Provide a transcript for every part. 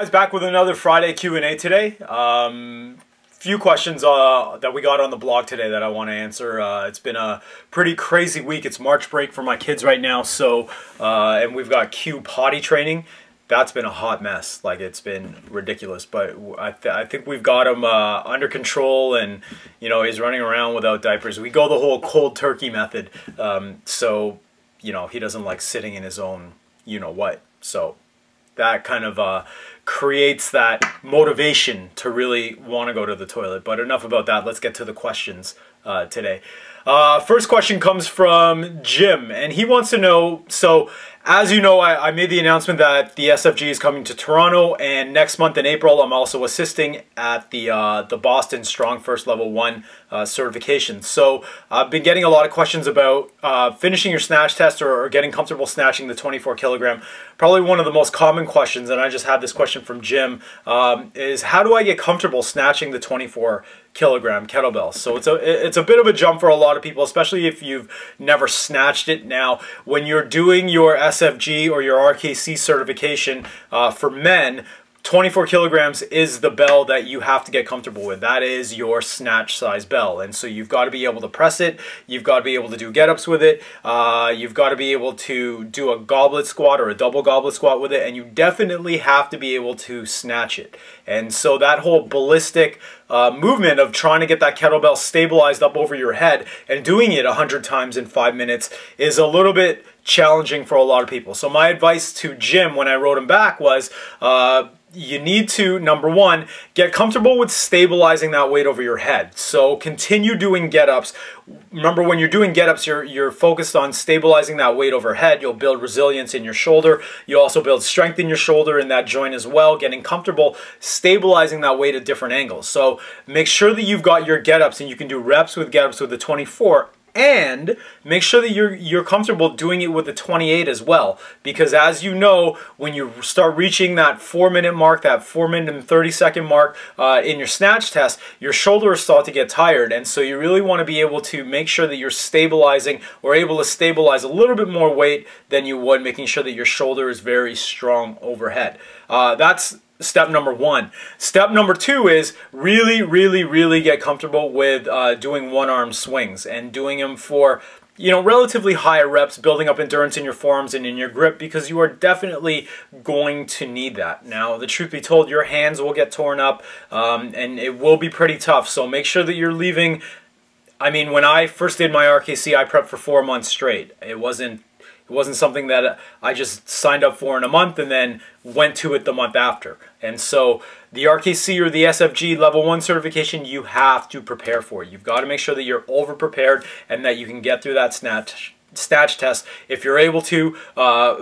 Guys, back with another Friday Q&A today. Few questions that we got on the blog today that I want to answer. It's been a pretty crazy week. It's March break for my kids right now, so and we've got Q potty training. That's been a hot mess. Like, it's been ridiculous, but I think we've got him under control, and you know, he's running around without diapers. We go the whole cold turkey method, so you know, he doesn't like sitting in his own you know what. So that kind of creates that motivation to really want to go to the toilet. But enough about that. Let's get to the questions today. First question comes from Jim, and he wants to know, so as you know, I made the announcement that the SFG is coming to Toronto, and next month in April I'm also assisting at the Boston Strong First Level 1 certification. So I've been getting a lot of questions about finishing your snatch test or getting comfortable snatching the 24 kilogram. Probably one of the most common questions, and I just had this question from Jim, is how do I get comfortable snatching the 24 kilogram kettlebell? So it's a bit of a jump for a lot of people, especially if you've never snatched it. Now, when you're doing your SFG or your RKC certification for men, 24 kilograms is the bell that you have to get comfortable with. That is your snatch size bell. And so you've got to be able to press it. You've got to be able to do get-ups with it. You've got to be able to do a goblet squat or a double goblet squat with it. And you definitely have to be able to snatch it. And so that whole ballistic movement of trying to get that kettlebell stabilized up over your head and doing it 100 times in 5 minutes is a little bit challenging for a lot of people. So my advice to Jim when I wrote him back was, you need to, number one, get comfortable with stabilizing that weight over your head. So continue doing get-ups. Remember, when you're doing get-ups, you're focused on stabilizing that weight overhead. You'll build resilience in your shoulder. You also build strength in your shoulder in that joint as well, getting comfortable stabilizing that weight at different angles. So make sure that you've got your get-ups and you can do reps with get-ups with the 24. And make sure that you're comfortable doing it with the 28 as well, because as you know, when you start reaching that 4-minute mark, that 4-minute and 30-second mark in your snatch test, your shoulders start to get tired, and so you really want to be able to make sure that you're stabilizing or able to stabilize a little bit more weight than you would, making sure that your shoulder is very strong overhead. That's step number one. Step number two is really get comfortable with doing one-arm swings and doing them for, you know, relatively higher reps, building up endurance in your forearms and in your grip, because you are definitely going to need that. Now, the truth be told, your hands will get torn up and it will be pretty tough. So make sure that you're leaving. I mean, when I first did my RKC, I prepped for 4 months straight. It wasn't something that I just signed up for in a month and then went to it the month after. And so the RKC or the SFG level 1 certification, you have to prepare for it. You've got to make sure that you're over prepared and that you can get through that snatch test. If you're able to,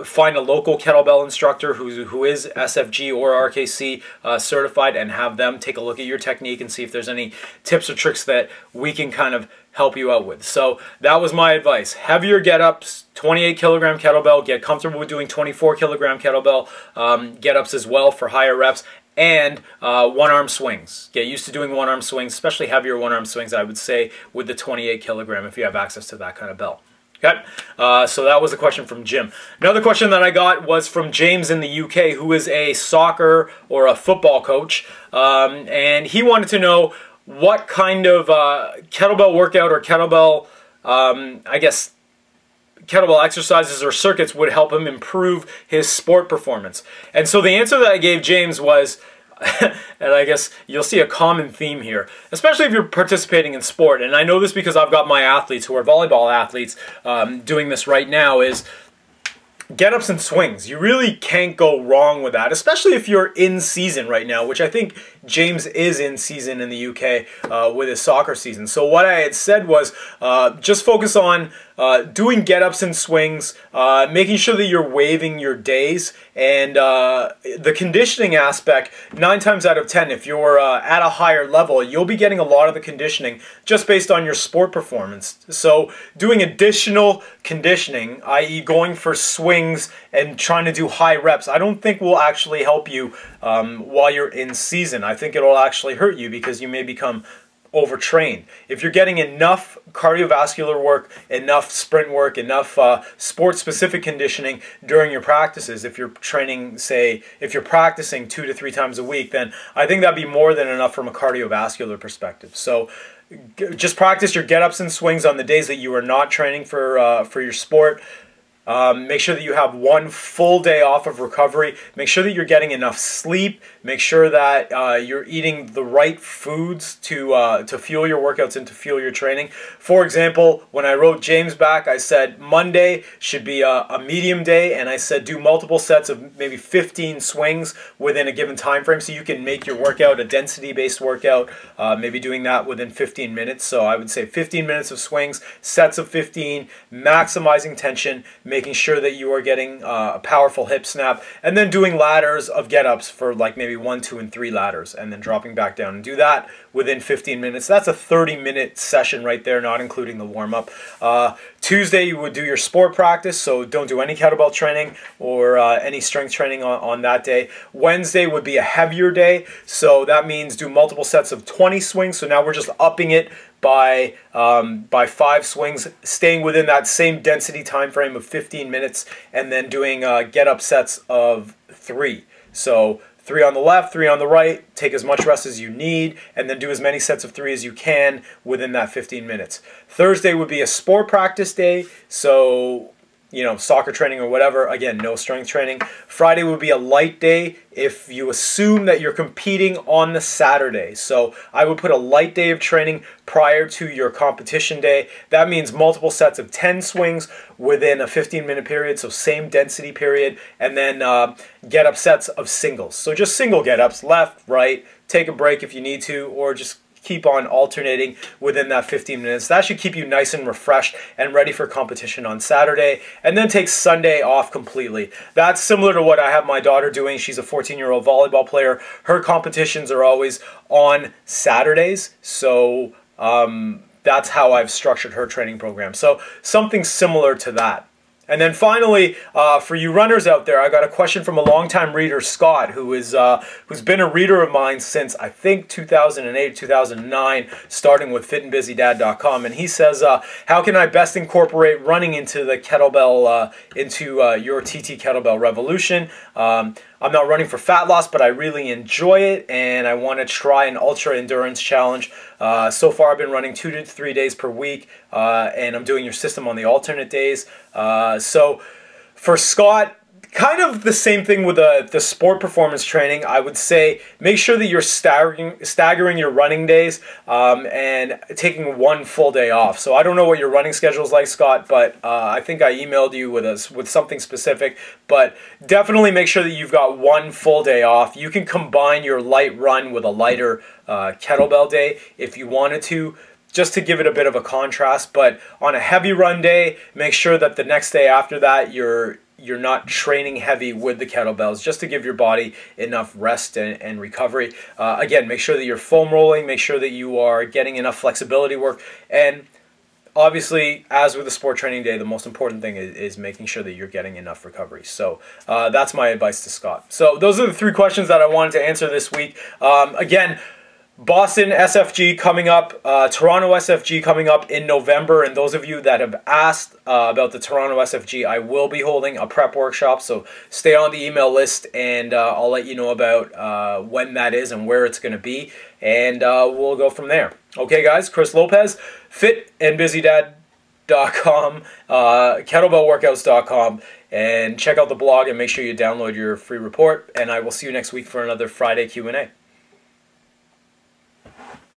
find a local kettlebell instructor who is SFG or RKC certified and have them take a look at your technique and see if there's any tips or tricks that we can kind of help you out with. So that was my advice. Heavier get-ups, 28 kilogram kettlebell, get comfortable with doing 24 kilogram kettlebell get-ups as well for higher reps, and one-arm swings. Get used to doing one-arm swings, especially heavier one-arm swings, I would say, with the 28 kilogram if you have access to that kind of bell. Okay, so that was a question from Jim. Another question that I got was from James in the UK, who is a soccer or a football coach, and he wanted to know what kind of kettlebell workout or kettlebell, I guess, kettlebell exercises or circuits would help him improve his sport performance. And so the answer that I gave James was, and I guess you'll see a common theme here, especially if you're participating in sport, and I know this because I've got my athletes who are volleyball athletes doing this right now, is get-ups and swings. You really can't go wrong with that, especially if you're in season right now, which I think James is in season in the UK with his soccer season. So what I had said was just focus on doing get-ups and swings, making sure that you're waiving your days, and the conditioning aspect, 9 times out of 10, if you're at a higher level, you'll be getting a lot of the conditioning just based on your sport performance. So doing additional conditioning, i.e. going for swings and trying to do high reps, I don't think will actually help you while you're in season. I think it'll actually hurt you because you may become overtrain. If you're getting enough cardiovascular work, enough sprint work, enough sport-specific conditioning during your practices, if you're training, say, if you're practicing 2 to 3 times a week, then I think that'd be more than enough from a cardiovascular perspective. So just practice your get-ups and swings on the days that you are not training for your sport. Make sure that you have one full day off of recovery. Make sure that you're getting enough sleep. Make sure that you're eating the right foods to fuel your workouts and to fuel your training. For example, when I wrote James back, I said Monday should be a medium day, and I said do multiple sets of maybe 15 swings within a given time frame, so you can make your workout a density-based workout, maybe doing that within 15 minutes. So I would say 15 minutes of swings, sets of 15, maximizing tension, making sure that you are getting a powerful hip snap, and then doing ladders of get-ups for like maybe 1, 2, and 3 ladders, and then dropping back down, and do that within 15 minutes. That's a 30-minute session right there, not including the warm-up. Tuesday, you would do your sport practice, so don't do any kettlebell training or any strength training on that day. Wednesday would be a heavier day, so that means do multiple sets of 20 swings. So now we're just upping it by 5 swings, staying within that same density time frame of 15 minutes, and then doing get-up sets of 3. So 3 on the left, 3 on the right, take as much rest as you need, and then do as many sets of 3 as you can within that 15 minutes. Thursday would be a sport practice day, so you know, soccer training or whatever. Again, no strength training. Friday would be a light day if you assume that you're competing on the Saturday. So I would put a light day of training prior to your competition day. That means multiple sets of 10 swings within a 15-minute period, so same density period, and then get-up sets of singles. So just single get-ups, left, right, take a break if you need to, or just keep on alternating within that 15 minutes. That should keep you nice and refreshed and ready for competition on Saturday, and then take Sunday off completely. That's similar to what I have my daughter doing. She's a 14-year-old volleyball player. Her competitions are always on Saturdays, so that's how I've structured her training program. So something similar to that. And then finally, for you runners out there, I got a question from a longtime reader, Scott, who's been a reader of mine since, I think, 2008, 2009, starting with fitandbusydad.com. And he says, how can I best incorporate running into the kettlebell, into your TT kettlebell revolution? I'm not running for fat loss, but I really enjoy it, and I want to try an ultra endurance challenge. So far, I've been running 2 to 3 days per week, and I'm doing your system on the alternate days. So for Scott, kind of the same thing with the sport performance training. I would say make sure that you're staggering your running days and taking one full day off. So I don't know what your running schedule is like, Scott, but I think I emailed you with something specific. But definitely make sure that you've got one full day off. You can combine your light run with a lighter kettlebell day if you wanted to, just to give it a bit of a contrast. But on a heavy run day, make sure that the next day after that you're not training heavy with the kettlebells, just to give your body enough rest and recovery. Again, make sure that you're foam rolling, make sure that you are getting enough flexibility work, and obviously, as with the sport training day, the most important thing is making sure that you're getting enough recovery. So that's my advice to Scott. So those are the 3 questions that I wanted to answer this week. Again, Boston SFG coming up, Toronto SFG coming up in November, and those of you that have asked about the Toronto SFG, I will be holding a prep workshop, so stay on the email list, and I'll let you know about when that is and where it's going to be, and we'll go from there. Okay, guys, Chris Lopez, fitandbusydad.com, kettlebellworkouts.com, and check out the blog and make sure you download your free report, and I will see you next week for another Friday Q&A.